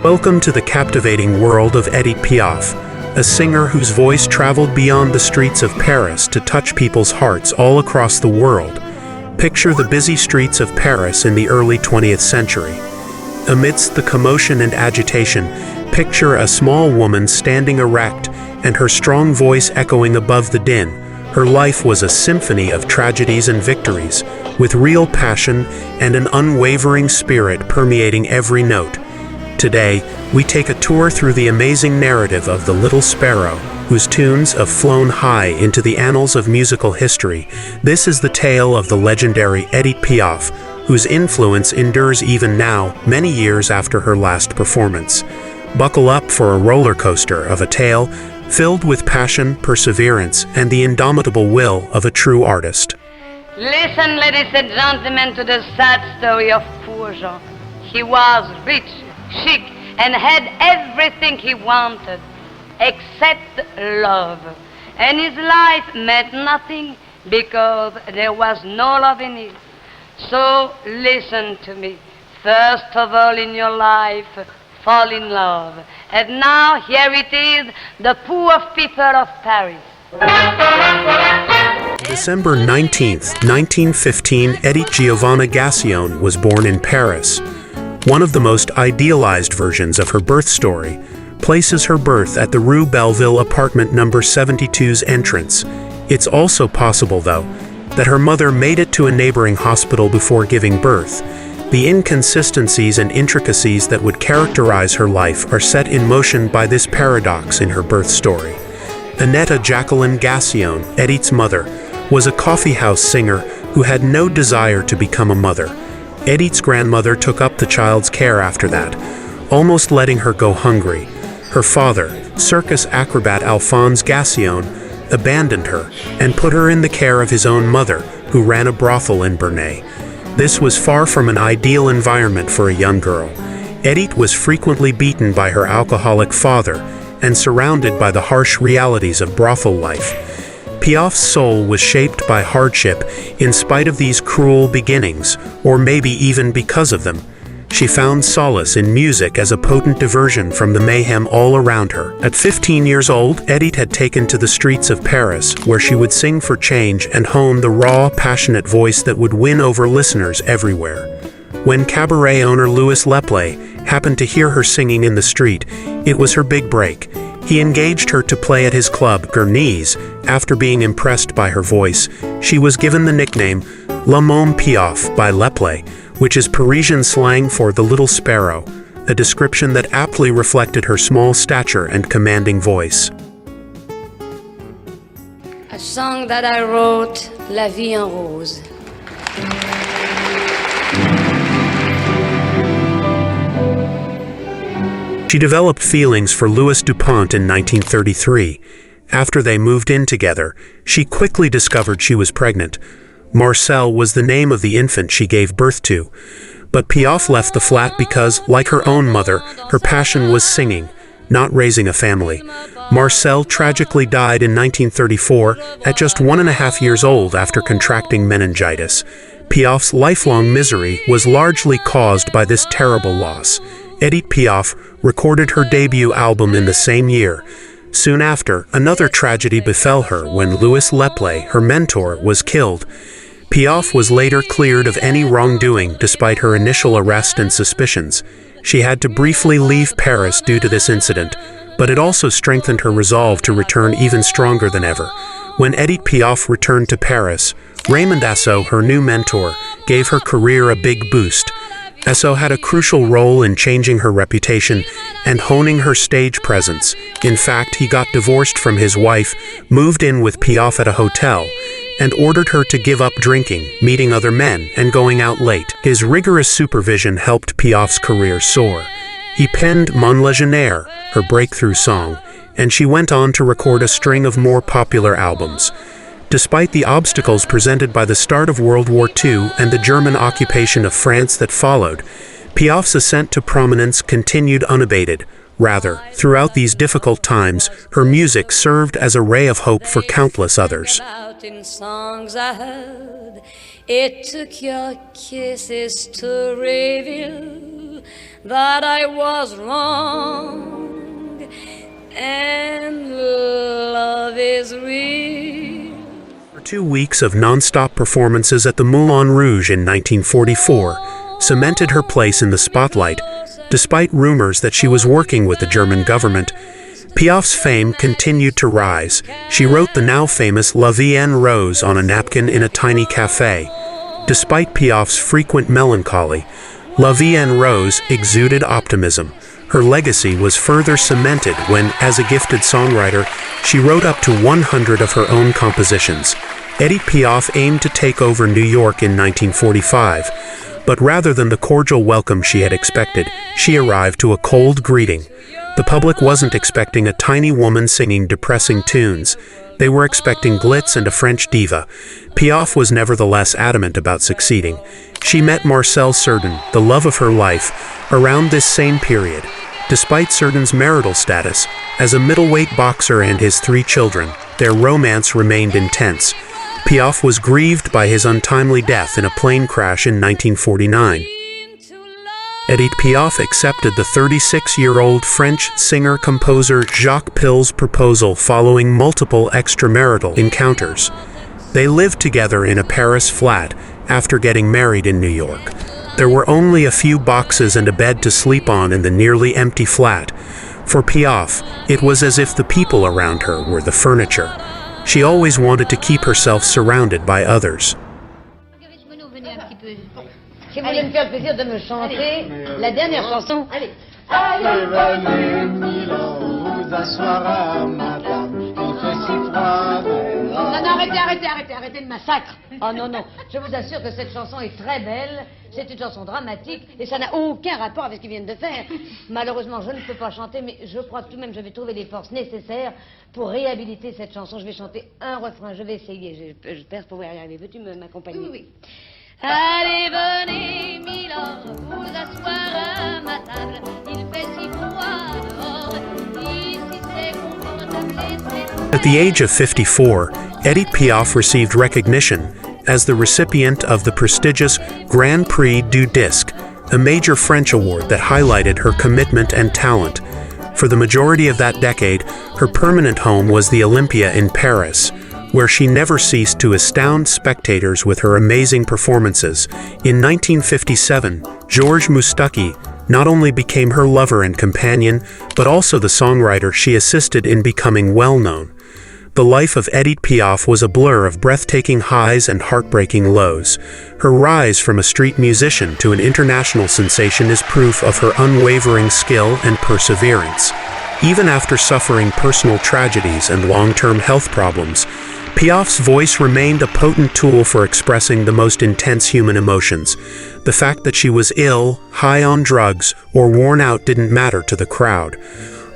Welcome to the captivating world of Édith Piaf, a singer whose voice traveled beyond the streets of Paris to touch people's hearts all across the world. Picture the busy streets of Paris in the early 20th century. Amidst the commotion and agitation, picture a small woman standing erect and her strong voice echoing above the din. Her life was a symphony of tragedies and victories, with real passion and an unwavering spirit permeating every note. Today, we take a tour through the amazing narrative of the Little Sparrow, whose tunes have flown high into the annals of musical history. This is the tale of the legendary Édith Piaf, whose influence endures even now, many years after her last performance. Buckle up for a roller coaster of a tale filled with passion, perseverance, and the indomitable will of a true artist. Listen, ladies and gentlemen, to the sad story of poor Jean. He was rich, chic, and had everything he wanted except love, and his life meant nothing because there was no love in it. So listen to me. First of all in your life, fall in love. And now here it is, the poor people of Paris. December 19th, 1915, Édith Giovanna Gassion was born in Paris. One of the most idealized versions of her birth story places her birth at the Rue Belleville apartment number 72's entrance. It's also possible, though, that her mother made it to a neighboring hospital before giving birth. The inconsistencies and intricacies that would characterize her life are set in motion by this paradox in her birth story. Annette Jacqueline Gassion, Édith's mother, was a coffeehouse singer who had no desire to become a mother. Édith's grandmother took up the child's care after that, almost letting her go hungry. Her father, circus acrobat Alphonse Gassion, abandoned her and put her in the care of his own mother, who ran a brothel in Bernay. This was far from an ideal environment for a young girl. Édith was frequently beaten by her alcoholic father and surrounded by the harsh realities of brothel life. Piaf's soul was shaped by hardship in spite of these cruel beginnings, or maybe even because of them. She found solace in music as a potent diversion from the mayhem all around her. At 15 years old, Édith had taken to the streets of Paris, where she would sing for change and hone the raw, passionate voice that would win over listeners everywhere. When cabaret owner Louis Leplay happened to hear her singing in the street, it was her big break. He engaged her to play at his club, Gurneys. After being impressed by her voice, she was given the nickname La Môme Piaf by Leplay, which is Parisian slang for the Little Sparrow, a description that aptly reflected her small stature and commanding voice. A song that I wrote, La Vie en Rose. She developed feelings for Louis Dupont in 1933. After they moved in together, she quickly discovered she was pregnant. Marcel was the name of the infant she gave birth to. But Piaf left the flat because, like her own mother, her passion was singing, not raising a family. Marcel tragically died in 1934 at just 1.5 years old after contracting meningitis. Piaf's lifelong misery was largely caused by this terrible loss. Édith Piaf recorded her debut album in the same year. Soon after, another tragedy befell her when Louis Leplay, her mentor, was killed. Piaf was later cleared of any wrongdoing despite her initial arrest and suspicions. She had to briefly leave Paris due to this incident, but it also strengthened her resolve to return even stronger than ever. When Édith Piaf returned to Paris, Raymond Assou, her new mentor, gave her career a big boost. Assou had a crucial role in changing her reputation and honing her stage presence. In fact, he got divorced from his wife, moved in with Piaf at a hotel, and ordered her to give up drinking, meeting other men, and going out late. His rigorous supervision helped Piaf's career soar. He penned Mon Legionnaire, her breakthrough song, and she went on to record a string of more popular albums. Despite the obstacles presented by the start of World War II and the German occupation of France that followed, Piaf's ascent to prominence continued unabated. Rather, throughout these difficult times, her music served as a ray of hope for countless others. In songs I heard, it took your kisses to reveal that I was wrong, and love is real. 2 weeks of non-stop performances at the Moulin Rouge in 1944 cemented her place in the spotlight, despite rumors that she was working with the German government. Piaf's fame continued to rise. She wrote the now famous La Vie en Rose on a napkin in a tiny cafe. Despite Piaf's frequent melancholy, La Vie en Rose exuded optimism. Her legacy was further cemented when, as a gifted songwriter, she wrote up to 100 of her own compositions. Édith Piaf aimed to take over New York in 1945, but rather than the cordial welcome she had expected, she arrived to a cold greeting. The public wasn't expecting a tiny woman singing depressing tunes. They were expecting glitz and a French diva. Piaf was nevertheless adamant about succeeding. She met Marcel Cerdan, the love of her life, around this same period. Despite Cerdan's marital status, as a middleweight boxer and his 3 children, their romance remained intense. Piaf was grieved by his untimely death in a plane crash in 1949. Édith Piaf accepted the 36-year-old French singer-composer Jacques Pille's proposal following multiple extramarital encounters. They lived together in a Paris flat after getting married in New York. There were only a few boxes and a bed to sleep on in the nearly empty flat. For Piaf, it was as if the people around her were the furniture. She always wanted to keep herself surrounded by others. Si vous voulez me faire le plaisir de me chanter la dernière chanson. Allez. Venez, Milan, vous asseoir à ma table. Il fait si froid. Non, arrêtez le massacre. Oh non, je vous assure que cette chanson est très belle. C'est une chanson dramatique et ça n'a aucun rapport avec ce qu'ils viennent de faire. Malheureusement, je ne peux pas chanter, mais je crois que tout de même je vais trouver les forces nécessaires pour réhabiliter cette chanson. Je vais chanter un refrain, je vais essayer. J'espère pouvoir y arriver. Veux-tu m'accompagner? Oui. Allez, venez, Milord, vous asseoir à ma table. Il fait si froid dehors. Ici c'est confortable et c'est... At the age of 54, Édith Piaf received recognition as the recipient of the prestigious Grand Prix du Disque, a major French award that highlighted her commitment and talent. For the majority of that decade, her permanent home was the Olympia in Paris, where she never ceased to astound spectators with her amazing performances. In 1957, Georges Moustaki not only became her lover and companion, but also the songwriter she assisted in becoming well-known. The life of Édith Piaf was a blur of breathtaking highs and heartbreaking lows. Her rise from a street musician to an international sensation is proof of her unwavering skill and perseverance. Even after suffering personal tragedies and long-term health problems, Piaf's voice remained a potent tool for expressing the most intense human emotions. The fact that she was ill, high on drugs, or worn out didn't matter to the crowd.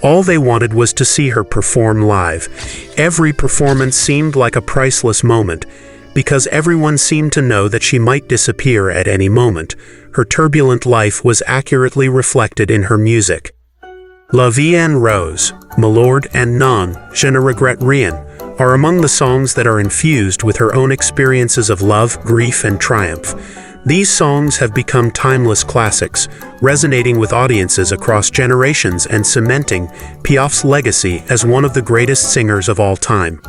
All they wanted was to see her perform live. Every performance seemed like a priceless moment, because everyone seemed to know that she might disappear at any moment. Her turbulent life was accurately reflected in her music. La Vie en Rose, Milord and Non, Je ne regrette rien, are among the songs that are infused with her own experiences of love, grief, and triumph. These songs have become timeless classics, resonating with audiences across generations and cementing Piaf's legacy as one of the greatest singers of all time.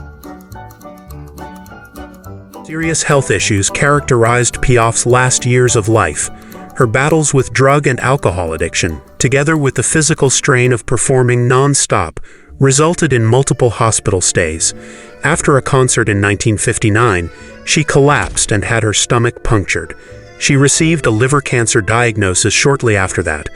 Serious health issues characterized Piaf's last years of life. Her battles with drug and alcohol addiction, together with the physical strain of performing non-stop, resulted in multiple hospital stays. After a concert in 1959, she collapsed and had her stomach punctured. She received a liver cancer diagnosis shortly after that.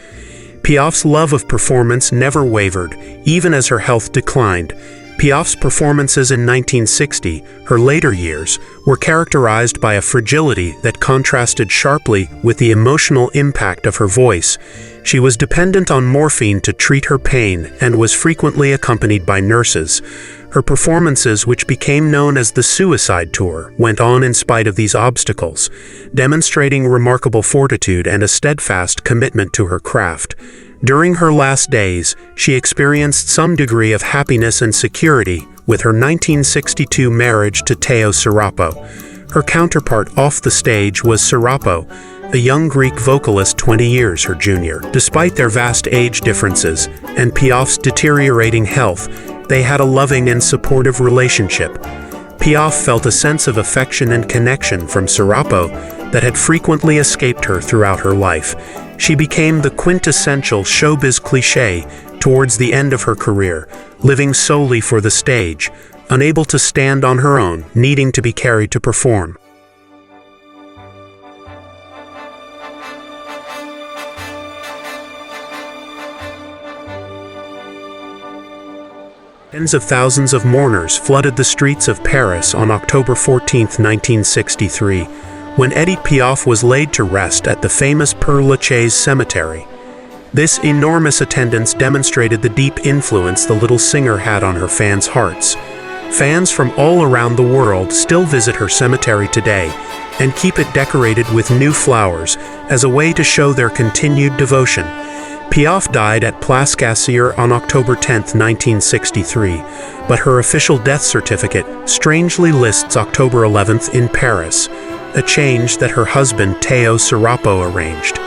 Piaf's love of performance never wavered, even as her health declined. Piaf's performances in 1960, her later years, were characterized by a fragility that contrasted sharply with the emotional impact of her voice. She was dependent on morphine to treat her pain and was frequently accompanied by nurses. Her performances, which became known as the Suicide Tour, went on in spite of these obstacles, demonstrating remarkable fortitude and a steadfast commitment to her craft. During her last days, she experienced some degree of happiness and security with her 1962 marriage to Teo Serapo. Her counterpart off the stage was Serapo, a young Greek vocalist 20 years her junior. Despite their vast age differences and Piaf's deteriorating health, they had a loving and supportive relationship. Piaf felt a sense of affection and connection from Serapo that had frequently escaped her throughout her life. She became the quintessential showbiz cliché towards the end of her career, living solely for the stage, unable to stand on her own, needing to be carried to perform. Tens of thousands of mourners flooded the streets of Paris on October 14, 1963, when Édith Piaf was laid to rest at the famous Père Lachaise cemetery. This enormous attendance demonstrated the deep influence the little singer had on her fans' hearts. Fans from all around the world still visit her cemetery today and keep it decorated with new flowers as a way to show their continued devotion. Piaf died at Place Cassier on October 10, 1963, but her official death certificate strangely lists October 11th in Paris, a change that her husband Teo Serapo arranged.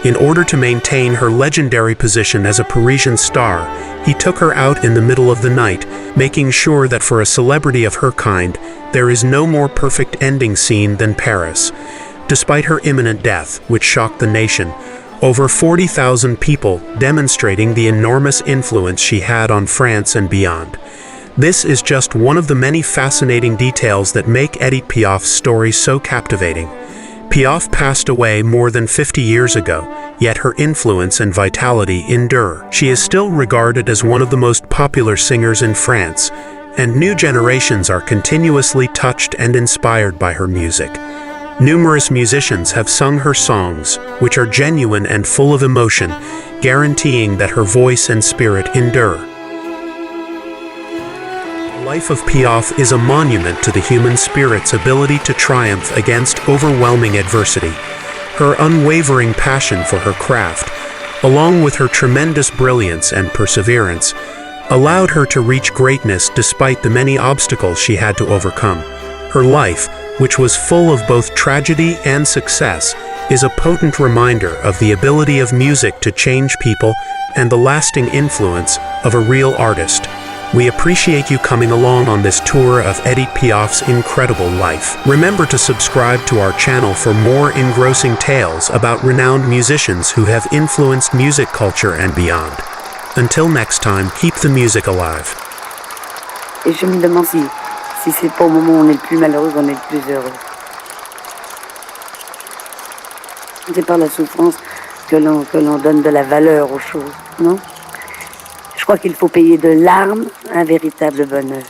In order to maintain her legendary position as a Parisian star, he took her out in the middle of the night, making sure that for a celebrity of her kind, there is no more perfect ending scene than Paris. Despite her imminent death, which shocked the nation, over 40,000 people demonstrating the enormous influence she had on France and beyond. This is just one of the many fascinating details that make Édith Piaf's story so captivating. Piaf passed away more than 50 years ago, yet her influence and vitality endure. She is still regarded as one of the most popular singers in France, and new generations are continuously touched and inspired by her music. Numerous musicians have sung her songs, which are genuine and full of emotion, guaranteeing that her voice and spirit endure. The life of Piaf is a monument to the human spirit's ability to triumph against overwhelming adversity. Her unwavering passion for her craft, along with her tremendous brilliance and perseverance, allowed her to reach greatness despite the many obstacles she had to overcome. Her life, which was full of both tragedy and success, is a potent reminder of the ability of music to change people and the lasting influence of a real artist. We appreciate you coming along on this tour of Édith Piaf's incredible life. Remember to subscribe to our channel for more engrossing tales about renowned musicians who have influenced music culture and beyond. Until next time, keep the music alive. Et je me demande si c'est pas au moment où on est le plus malheureux qu'on est le plus heureux. C'est par la souffrance que l'on donne de la valeur aux choses, non? Je crois qu'il faut payer de larmes un véritable bonheur.